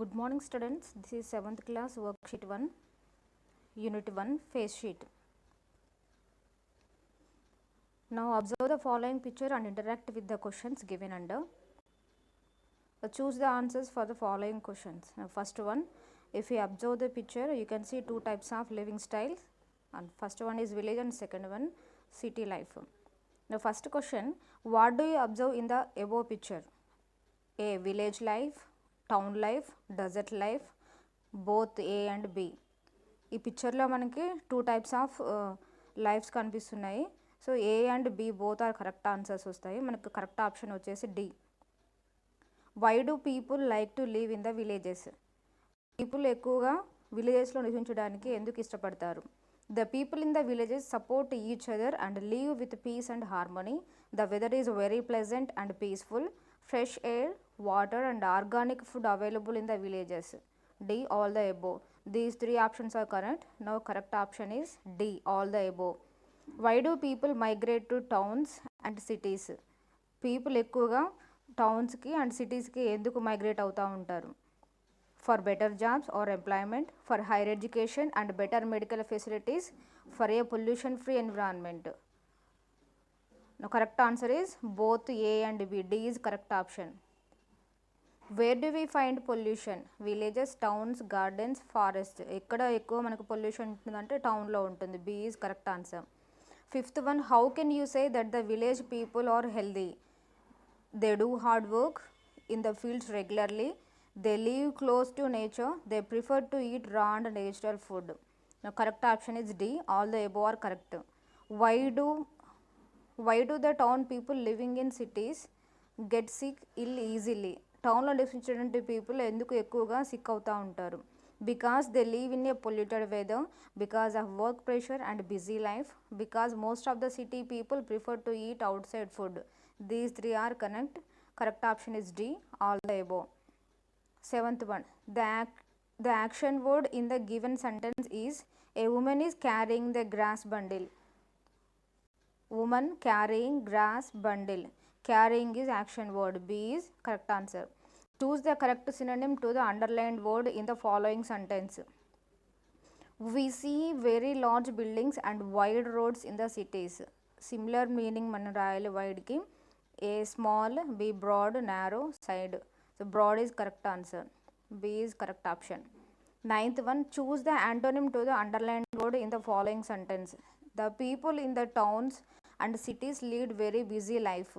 Good morning students, this is 7th class worksheet 1, unit 1, face sheet. Now observe the following picture and interact with the questions given under. Choose the answers for the following questions. Now first one, if you observe the picture, you can see two types of living styles, and first one is village and second one city life. Now first question, what do you observe in the above picture? A, village life, town life, desert life, both A and B. ఈ పిక్చర్లో మనకి two types of lifes కనిపిస్తున్నాయి. So A and B both are correct answers వస్తాయి. మనకు correct option వచ్చేసి D. Why do people like to live in the villages? పీపుల్ ఎక్కువగా విలేజెస్లో నివసించడానికి ఎందుకు ఇష్టపడతారు? The people in the villages support each other and live with peace and harmony. The weather is very pleasant and peaceful. Fresh air, water and organic food available in the villages. D, all the above. These three options are correct. Now correct option is D, all the above. Why do people migrate to towns and cities? People ఎక్కువగా టౌన్స్కి and సిటీస్కి ఎందుకు migrate అవుతూ ఉంటారు? For better jobs or employment, for higher education and better medical facilities, for a pollution free environment. Now correct answer is both A and B. D is correct option. Where do we find pollution? Villages, towns, gardens, forests. ఎక్కడ ఎక్కువ మనకు pollution ఉంటుందంటే టౌన్లో ఉంటుంది. B is correct answer. Fifth one, how can you say that the village people are healthy? They do hard work in the fields regularly. They live close to nature. They prefer to eat raw and natural food. Now correct option is D. All the above are correct. Why do the town people living in cities get sick ill easily? టౌన్లో నివసించేటువంటి people ఎందుకు ఎక్కువగా sick అవుతూ ఉంటారు? Because they live in a polluted weather, because of work pressure and busy life, because most of the city people prefer to eat outside food. These three are correct. Correct option is D, all the above. Seventh one, the action word in the given sentence is a woman is carrying the grass bundle. Woman carrying grass bundle. Carrying is action word. B is correct answer. Choose the correct synonym to the underlined word in the following sentence. We see very large buildings and wide roads in the cities. Similar meaning మనం రాయాలి వైడ్కి. A small, B broad, narrow, side. So broad is correct answer. B is correct option. Ninth one, choose the antonym to the underlined word in the following sentence. The people in the towns and cities lead very busy life.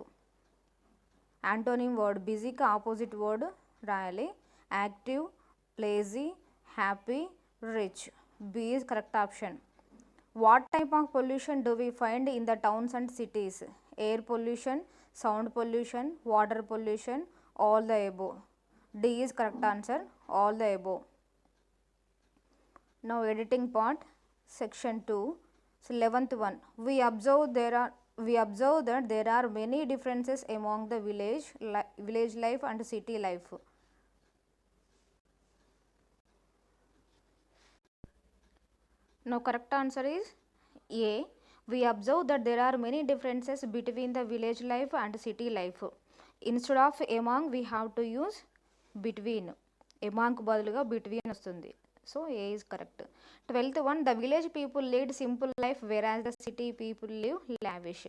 Antonym word busyకి opposite word రాయాలి. Active, lazy, happy, rich. B is correct option. What type of pollution do we find in the towns and cities? Air pollution, sound pollution, water pollution, all the above. D is correct answer, all the above. Now editing part, section 2. So 11th one, we observe that there are many differences among the village life and city life. Now correct answer is A. We observe that there are many differences between the village life and city life. Instead of among we have to use between. Among బదులుగా between వస్తుంది. So A is correct. 12th one, the village people lead simple life whereas the city people live lavish.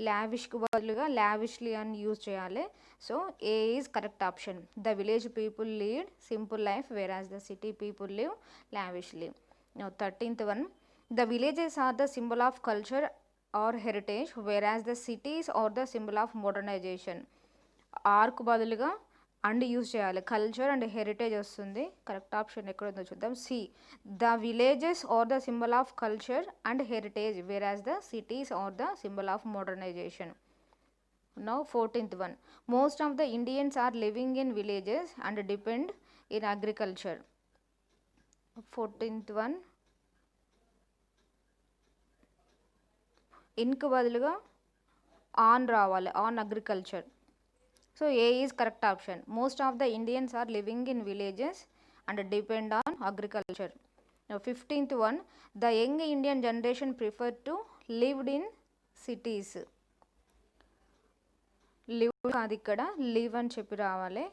Lavishకి బదులుగా lavishly అని use చేయాలి. So A is correct option. The village people lead simple life whereas the city people live lavishly. Now 13th one, the villages are the symbol of culture or heritage whereas the cities are the symbol of modernization. ఆర్కు బదులుగా and use చేయాలి. Culture and heritage వస్తుంది. Correct option ఎక్కడ ఉందో చూద్దాం. C, the villages are the symbol of culture and heritage whereas the cities are the symbol of modernization. Now 14th one, most of the Indians are living in villages and depend in agriculture. 14th one, ఇన్కు బదులుగా on రావాలి, on agriculture. So A is correct option. Most of the Indians are living in villages and depend on agriculture. Now 15th one, the young Indian generation prefer to lived in cities. Live కాదు ఇక్కడ, live అని చెప్పి రావాలి.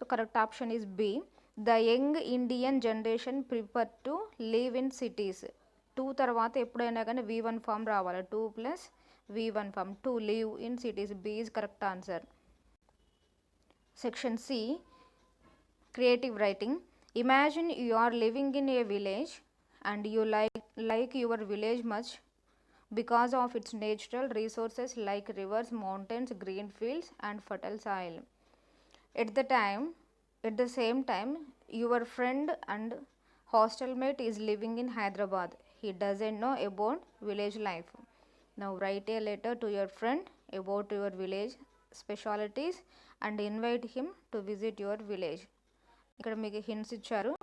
So correct option is B. The young Indian generation prefer to live in cities. 2 తర్వాత ఎప్పుడైనా కానీ V1 form రావాలి. 2 plus V1 form to live in cities. B is correct answer. Section C, creative writing. Imagine you are living in a village and you like your village much because of its natural resources like rivers, mountains, green fields and fertile soil. At the same time, your friend and hostelmate is living in Hyderabad. He doesn't know about village life. Now write a letter to your friend about your village specialities and invite him to visit your village. ఇక్కడ మీకు hints ఇచ్చారు.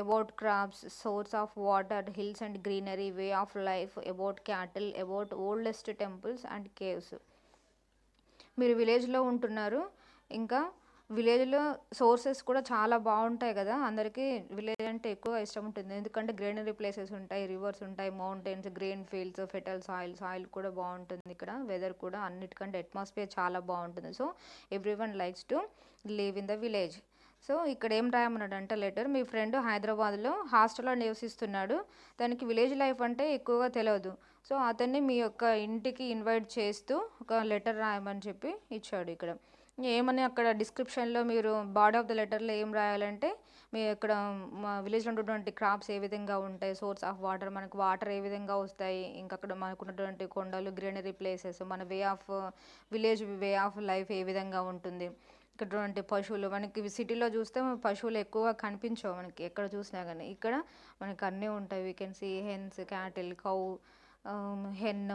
About crops, source of water, hills and greenery, way of life, about cattle, about oldest temples and caves. మీరు విలేజ్లో ఉంటున్నారు, ఇంకా విలేజ్లో sources కూడా చాలా బాగుంటాయి కదా. అందరికీ విలేజ్ అంటే ఎక్కువ ఇష్టం ఉంటుంది, ఎందుకంటే గ్రీనరీ ప్లేసెస్ ఉంటాయి, రివర్స్ ఉంటాయి, mountains, green fields, fertile soil కూడా బాగుంటుంది. ఇక్కడ వెదర్ కూడా అన్నిటికంటే అట్మాస్ఫియర్ చాలా బాగుంటుంది. So every one likes to live in the village. So ఇక్కడ ఏం రాయమన్నాడు అంటే లెటర్, మీ ఫ్రెండ్ హైదరాబాద్లో హాస్టల్లో నివసిస్తున్నాడు, దానికి విలేజ్ లైఫ్ అంటే ఎక్కువగా తెలియదు. సో అతన్ని మీ యొక్క ఇంటికి ఇన్వైట్ చేస్తూ ఒక లెటర్ రాయమని చెప్పి ఇచ్చాడు. ఇక్కడ ఏమని అక్కడ డిస్క్రిప్షన్లో మీరు బాడీ ఆఫ్ ద లెటర్లో ఏం రాయాలంటే, మీ ఇక్కడ మా విలేజ్లో ఉన్నటువంటి క్రాప్స్ ఏ విధంగా ఉంటాయి, సోర్స్ ఆఫ్ వాటర్, మనకు వాటర్ ఏ విధంగా వస్తాయి, ఇంకా అక్కడ మనకు ఉన్నటువంటి కొండలు, గ్రీనరీ ప్లేసెస్, మన way of village way of life ఏ విధంగా ఉంటుంది, ఇక్కడ పశువులు, మనకి సిటీలో చూస్తే పశువులు ఎక్కువగా కనిపించవు మనకి ఎక్కడ చూసినా కానీ, ఇక్కడ మనకి అన్నీ ఉంటాయి. We can see hens, cattle, cow, hen,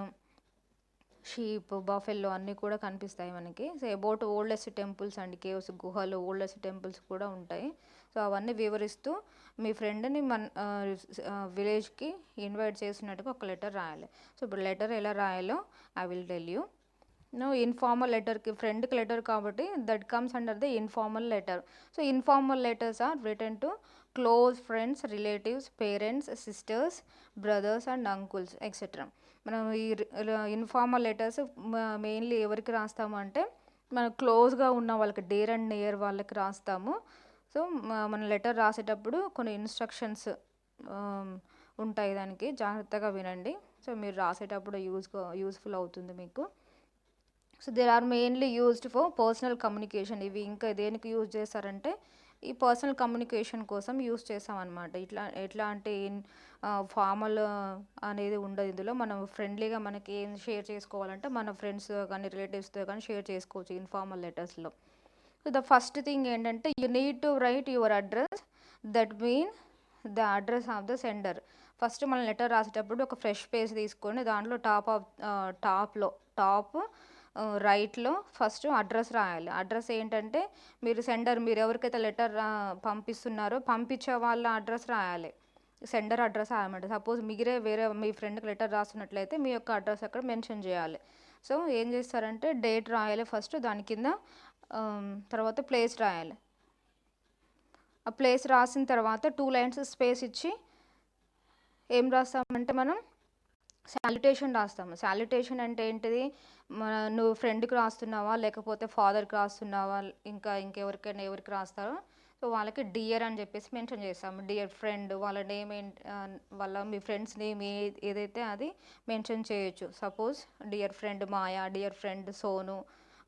sheep, buffalo అన్నీ కూడా కనిపిస్తాయి మనకి. So about oldest temples and caves, గుహలు, ఓల్డెస్ట్ టెంపుల్స్ కూడా ఉంటాయి. సో అవన్నీ వివరిస్తూ మీ ఫ్రెండ్ని మన విలేజ్కి ఇన్వైట్ చేసినట్టుగా ఒక లెటర్ రాయాలి. సో ఇప్పుడు లెటర్ ఎలా రాయాలో I will tell you. Informal లెటర్కి, ఫ్రెండ్కి లెటర్ కాబట్టి that comes under the informal letter. So informal letters are return to close friends, relatives, parents, sisters, brothers and uncles etcetera. మనం ఈ ఇన్ఫార్మల్ లెటర్స్ మెయిన్లీ ఎవరికి రాస్తాము అంటే మన క్లోజ్గా ఉన్న వాళ్ళకి, డేర్ అండ్ నియర్ వాళ్ళకి రాస్తాము. సో మన లెటర్ రాసేటప్పుడు కొన్ని ఇన్స్ట్రక్షన్స్ ఉంటాయి, దానికి జాగ్రత్తగా వినండి. సో మీరు రాసేటప్పుడు యూస్ఫుల్ అవుతుంది మీకు. So they are mainly used for personal communication. ఇవి ఇంకా దేనికి యూజ్ చేస్తారంటే ఈ పర్సనల్ కమ్యూనికేషన్ కోసం యూజ్ చేస్తామన్నమాట. ఎట్లా అంటే ఫార్మల్ అనేది ఉండదు ఇందులో. మనం ఫ్రెండ్లీగా మనకి ఏం షేర్ చేసుకోవాలంటే మన ఫ్రెండ్స్ కానీ రిలేటివ్స్తో కానీ షేర్ చేసుకోవచ్చు ఇన్ఫార్మల్ లెటర్స్లో. సో ద ఫస్ట్ థింగ్ ఏంటంటే you need to write your address, that mean the address of the sender. First మనం లెటర్ రాసేటప్పుడు ఒక ఫ్రెష్ పేజ్ తీసుకొని దాంట్లో టాప్ రైట్లో ఫస్ట్ అడ్రస్ రాయాలి. అడ్రస్ ఏంటంటే మీరు ఎవరికైతే లెటర్ పంపిస్తున్నారో పంపించే వాళ్ళ అడ్రస్ రాయాలి, సెండర్ అడ్రస్ రాయమంటే. సపోజ్ వేరే మీ ఫ్రెండ్కి లెటర్ రాస్తున్నట్లయితే మీ యొక్క అడ్రస్ అక్కడ మెన్షన్ చేయాలి. సో ఏం చేస్తారంటే డేట్ రాయాలి ఫస్ట్, దాని కింద తర్వాత ప్లేస్ రాయాలి. ఆ ప్లేస్ రాసిన తర్వాత 2 లైన్స్ స్పేస్ ఇచ్చి ఏం రాస్తామంటే మనం శాల్యుటేషన్ రాస్తాము. శాల్యుటేషన్ అంటే ఏంటిది, నువ్వు ఫ్రెండ్కి రాస్తున్నావా లేకపోతే ఫాదర్కి రాస్తున్నావా, ఎవరికి రాస్తారో సో వాళ్ళకి డియర్ అని చెప్పేసి మెన్షన్ చేస్తాము. డియర్ ఫ్రెండ్, వాళ్ళ నేమ్ మీ ఫ్రెండ్స్ నేమ్ ఏదైతే అది మెన్షన్ చేయొచ్చు. సపోజ్ డియర్ ఫ్రెండ్ మాయా, డియర్ ఫ్రెండ్ సోను,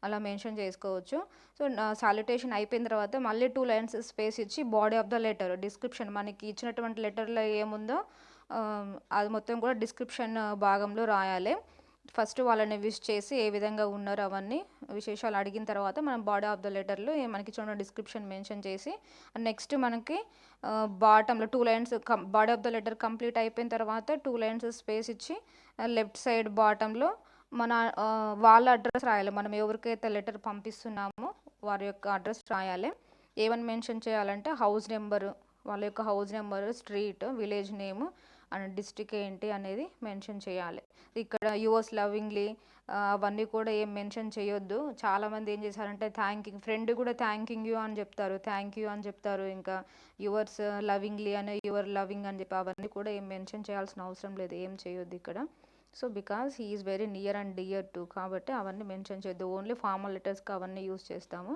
అలా మెన్షన్ చేసుకోవచ్చు. సో సాల్యుటేషన్ అయిపోయిన తర్వాత మళ్ళీ 2 లైన్స్ స్పేస్ ఇచ్చి body of the letter, description, మనకి ఇచ్చినటువంటి లెటర్లో ఏముందో అది మొత్తం కూడా డిస్క్రిప్షన్ భాగంలో రాయాలి. ఫస్ట్ వాళ్ళని విష్ చేసి ఏ విధంగా ఉన్నారో అవన్నీ విశేషాలు అడిగిన తర్వాత మనం బాడీ ఆఫ్ ద లెటర్లో మనకి చూడండి డిస్క్రిప్షన్ మెన్షన్ చేసి, నెక్స్ట్ మనకి బాటంలో 2 lines body of the letter complete అయిపోయిన తర్వాత 2 లైన్స్ స్పేస్ ఇచ్చి లెఫ్ట్ సైడ్ బాటంలో మన వాళ్ళ అడ్రస్ రాయాలి. మనం ఎవరికైతే లెటర్ పంపిస్తున్నామో వారి యొక్క అడ్రస్ రాయాలి. ఏమని మెన్షన్ చేయాలంటే హౌస్ నెంబరు, వాళ్ళ యొక్క house number, street, village name and district ఏంటి అనేది మెన్షన్ చేయాలి. ఇక్కడ యువర్స్ లవింగ్లీ అవన్నీ కూడా ఏం మెన్షన్ చేయొద్దు. చాలామంది ఏం చేశారంటే ఫ్రెండ్ కూడా థ్యాంకింగ్ యూ అని చెప్తారు, ఇంకా యువర్స్ లవింగ్లీ అని, యువర్ లవింగ్ అని చెప్పి అవన్నీ కూడా ఏం మెన్షన్ చేయాల్సిన అవసరం లేదు, ఏం చేయొద్దు ఇక్కడ. So because he is very near and dear to, కాబట్టి అవన్నీ మెన్షన్ చేయొద్దు. ఓన్లీ ఫార్మల్ లెటర్స్కి అవన్నీ యూస్ చేస్తాము.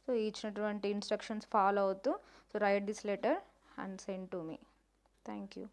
సో ఇచ్చినటువంటి ఇన్స్ట్రక్షన్స్ ఫాలో అవుతూ so right this letter and send to me. Thank you.